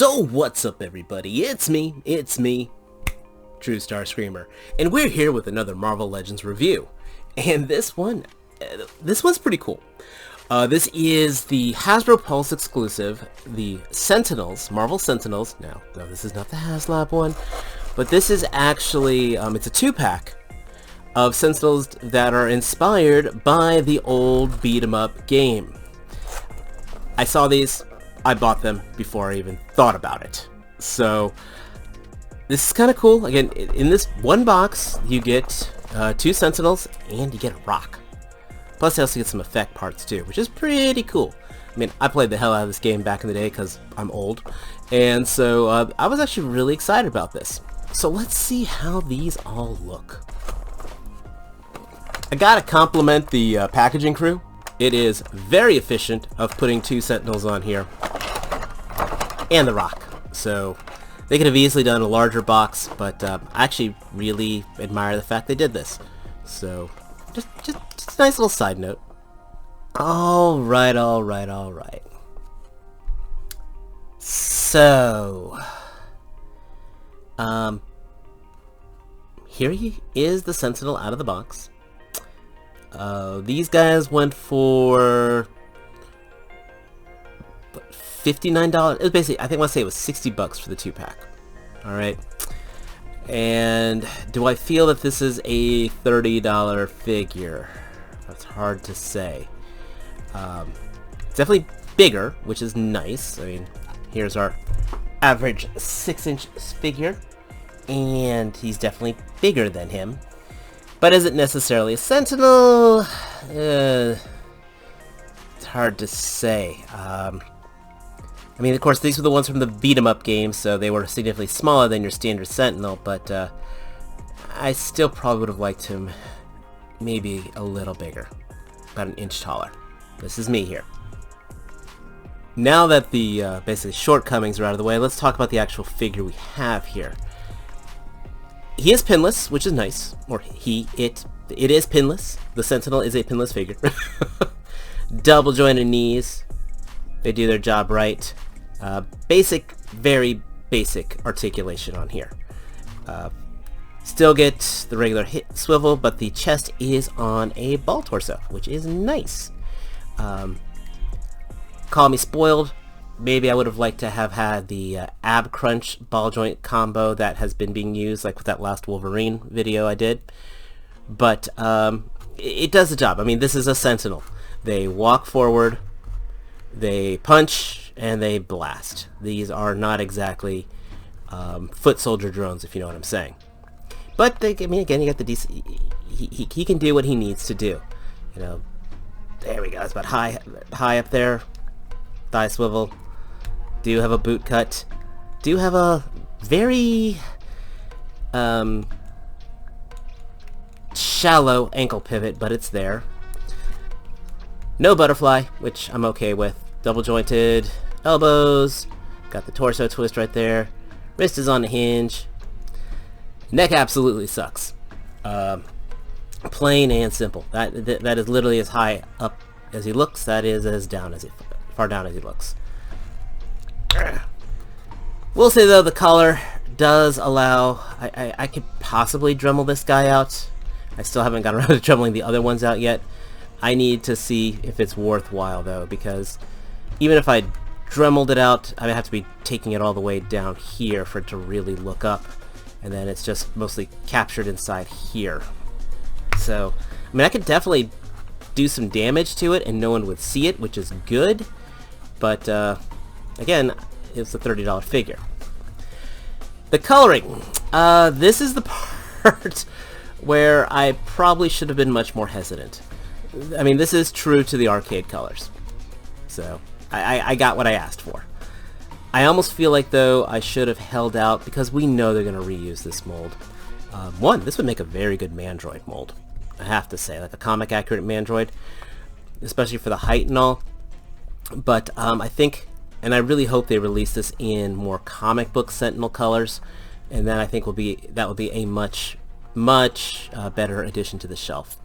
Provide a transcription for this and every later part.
So what's up everybody, it's me, True Star Screamer, and we're here with another Marvel Legends review. And this one's pretty cool. This is the Hasbro Pulse exclusive, the Sentinels, Marvel Sentinels. No, this is not the HasLab one, but this is actually, it's a 2-pack of Sentinels that are inspired by the old beat-em-up game. I saw these, I bought them before I even thought about it. So this is kind of cool. Again, in this one box, you get 2 Sentinels and you get a rock. Plus, you also get some effect parts too, which is pretty cool. I mean, I played the hell out of this game back in the day because I'm old, and so I was actually really excited about this. So let's see how these all look. I gotta compliment the packaging crew. It is very efficient of putting 2 Sentinels on here. And the rock. So they could have easily done a larger box, but I actually really admire the fact they did this. So just a nice little side note. Alright. So here he is, the Sentinel out of the box. These guys went for $59. It was basically, I want to say it was $60 for the 2-pack. Alright. And do I feel that this is a $30 figure? That's hard to say. It's definitely bigger, which is nice. I mean, here's our average 6-inch figure, and he's definitely bigger than him. But is it necessarily a Sentinel? It's hard to say. I mean, of course, these were the ones from the beat-em-up game, so they were significantly smaller than your standard Sentinel, but I still probably would have liked him maybe a little bigger, about an inch taller. This is me here. Now that the basically shortcomings are out of the way, let's talk about the actual figure we have here. He is pinless, which is nice. Or it is pinless. The Sentinel is a pinless figure. Double jointed knees. They do their job right. Very basic articulation on here. Still get the regular hip swivel, but the chest is on a ball torso, which is nice. Call me spoiled. Maybe I would have liked to have had the ab crunch ball joint combo that has been being used, like with that last Wolverine video I did. But it does the job. I mean, this is a Sentinel. They walk forward, they punch, and they blast. These are not exactly foot soldier drones, if you know what I'm saying. But I mean, again, you got the decent. He can do what he needs to do. You know, there we go. It's about high up there. Thigh swivel. Do have a boot cut. Do have a very shallow ankle pivot, but it's there. No butterfly, which I'm okay with. Double jointed elbows. Got the torso twist right there. Wrist is on the hinge. Neck absolutely sucks. Plain and simple. That is literally as high up as he looks. That is as far down as he looks. We'll say though, the collar does allow. I could possibly Dremel this guy out. I still haven't got around to Dremeling the other ones out yet. I need to see if it's worthwhile though, because even if I Dremeled it out, I would have to be taking it all the way down here for it to really look up, and then it's just mostly captured inside here. So, I mean, I could definitely do some damage to it and no one would see it, which is good, but again, it's a $30 figure. The coloring. This is the part where I probably should have been much more hesitant. I mean, this is true to the arcade colors. So, I got what I asked for. I almost feel like, though, I should have held out because we know they're going to reuse this mold. This would make a very good Mandroid mold. I have to say, like a comic-accurate Mandroid, especially for the height and all. But I think, and I really hope they release this in more comic book Sentinel colors, and then I think that will be a much better addition to the shelf.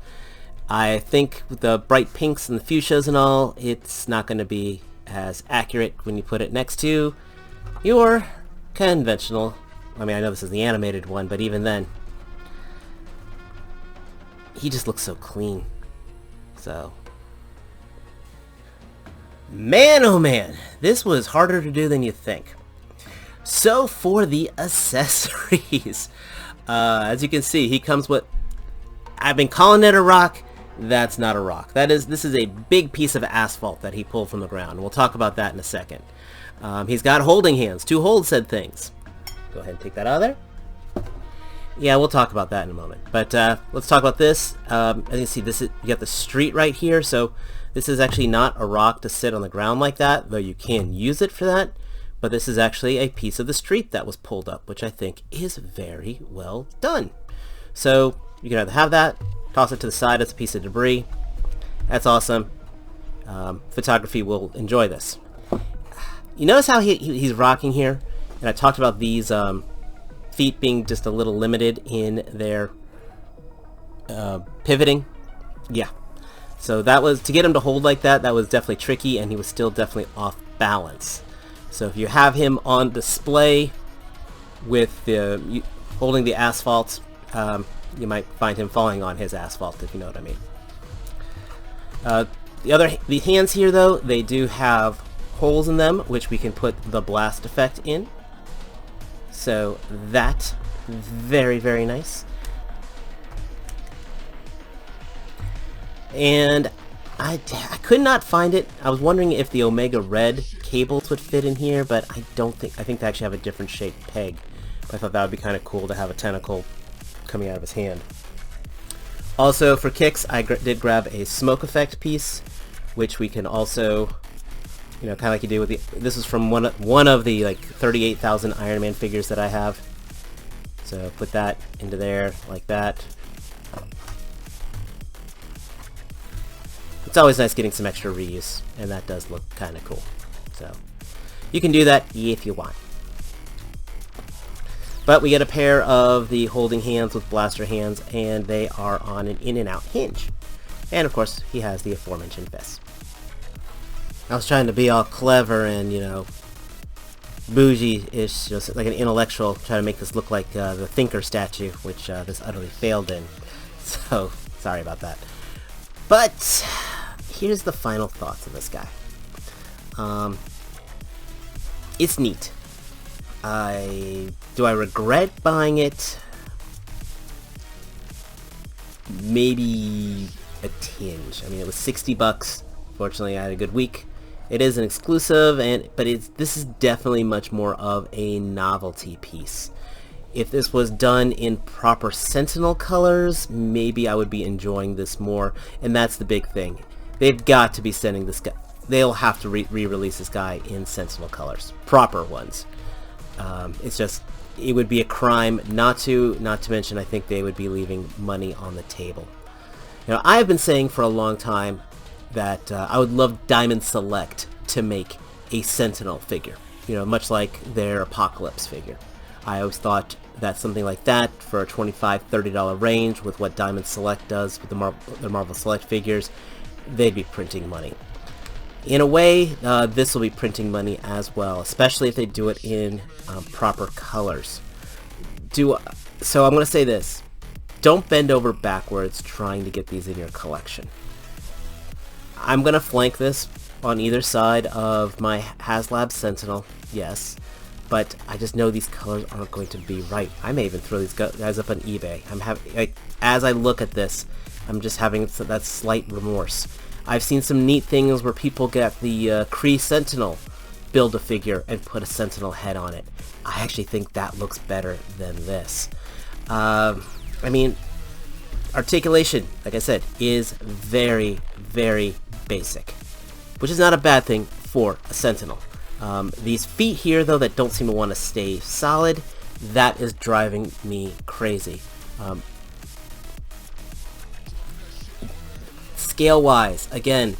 I think with the bright pinks and the fuchsias and all, it's not going to be as accurate when you put it next to You're conventional. I mean, I know this is the animated one, but even then, he just looks so clean. So, man, oh man, this was harder to do than you think. So for the accessories, as you can see, he comes with, I've been calling it a rock. That's not a rock. This is a big piece of asphalt that he pulled from the ground. We'll talk about that in a second. He's got holding hands to hold said things. Go ahead and take that out of there. Yeah, we'll talk about that in a moment. But let's talk about this. As you can see, you got the street right here. So this is actually not a rock to sit on the ground like that, though you can use it for that. But this is actually a piece of the street that was pulled up, which I think is very well done. So you can either have that, toss it to the side as a piece of debris. That's awesome. Photography will enjoy this. You notice how he's rocking here? And I talked about these feet being just a little limited in their pivoting. Yeah. So that was, to get him to hold like that, that was definitely tricky, and he was still definitely off balance. So if you have him on display with the holding the asphalt, you might find him falling on his asphalt, if you know what I mean. The hands here, though, they do have holes in them, which we can put the blast effect in. So that, very, very nice. And I could not find it. I was wondering if the Omega Red cables would fit in here, but I think they actually have a different shaped peg. But I thought that would be kind of cool to have a tentacle coming out of his hand. Also, for kicks, I did grab a smoke effect piece, which we can also, you know, kind of like you do with the. This is from one of the like 38,000 Iron Man figures that I have. So put that into there like that. It's always nice getting some extra reuse, and that does look kind of cool. So you can do that if you want. But we get a pair of the holding hands with blaster hands, and they are on an in and out hinge. And of course, he has the aforementioned vest. I was trying to be all clever and, you know, bougie-ish, just like an intellectual, trying to make this look like the Thinker statue, which this utterly failed in. So, sorry about that. But here's the final thoughts of this guy. It's neat. Do I regret buying it? Maybe a tinge. I mean, it was 60 bucks. Fortunately, I had a good week. It is an exclusive, but this is definitely much more of a novelty piece. If this was done in proper Sentinel colors, maybe I would be enjoying this more, and that's the big thing. They've got to be sending this guy. They'll have to re-release this guy in Sentinel colors, proper ones. It's just, it would be a crime not to mention I think they would be leaving money on the table. You know, I've been saying for a long time that I would love Diamond Select to make a Sentinel figure, you know, much like their Apocalypse figure. I always thought that something like that for a $25, $30 range with what Diamond Select does with the Marvel Select figures, they'd be printing money. In a way, this will be printing money as well, especially if they do it in proper colors. So I'm going to say this. Don't bend over backwards trying to get these in your collection. I'm going to flank this on either side of my HasLab Sentinel, yes, but I just know these colors aren't going to be right. I may even throw these guys up on eBay. As I look at this, I'm just having that slight remorse. I've seen some neat things where people get the Kree Sentinel, build a figure, and put a Sentinel head on it. I actually think that looks better than this. I mean, articulation, like I said, is very, very basic, which is not a bad thing for a Sentinel. These feet here, though, that don't seem to want to stay solid, that is driving me crazy. Scale-wise, again,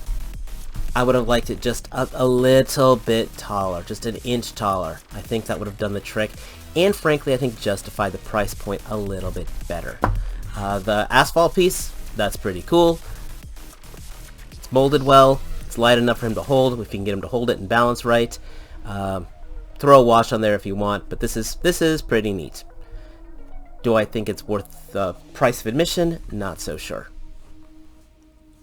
I would have liked it just a little bit taller, just an inch taller. I think that would have done the trick, and frankly, I think justified the price point a little bit better. The asphalt piece, that's pretty cool. It's molded well. It's light enough for him to hold, if you can get him to hold it and balance right. throw a wash on there if you want, but this is pretty neat. Do I think it's worth the price of admission? Not so sure.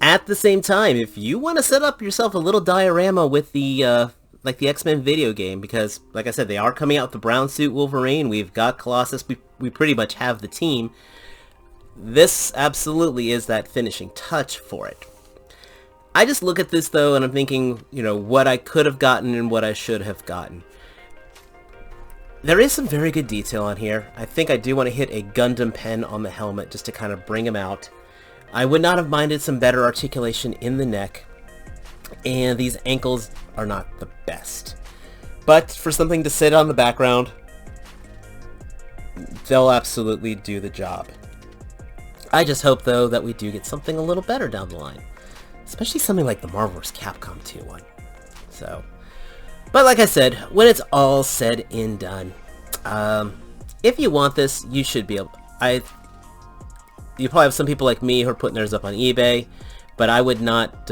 At the same time, if you want to set up yourself a little diorama with the like the X-Men video game, because like I said, they are coming out with the brown suit Wolverine. We've got Colossus. We pretty much have the team. This absolutely is that finishing touch for it. I just look at this though, and I'm thinking, you know, what I could have gotten and what I should have gotten. There is some very good detail on here. I think I do want to hit a Gundam pen on the helmet just to kind of bring him out. I would not have minded some better articulation in the neck. And these ankles are not the best. But for something to sit on the background, they'll absolutely do the job. I just hope, though, that we do get something a little better down the line. Especially something like the Marvel vs. Capcom 2 one. So, but like I said, when it's all said and done, if you want this, you should be able... You probably have some people like me who are putting theirs up on eBay, but I would not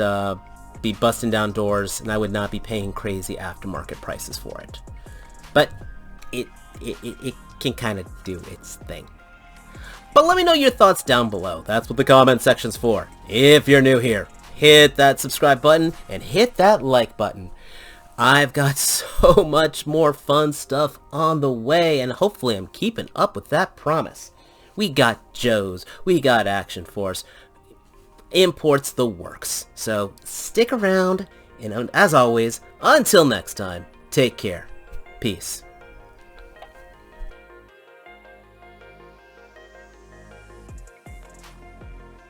be busting down doors, and I would not be paying crazy aftermarket prices for it. But it can kind of do its thing. But let me know your thoughts down below. That's what the comment section's for. If you're new here, hit that subscribe button and hit that like button. I've got so much more fun stuff on the way, and hopefully I'm keeping up with that promise. We got Joe's, we got Action Force, imports the works. So stick around, and as always, until next time, take care. Peace.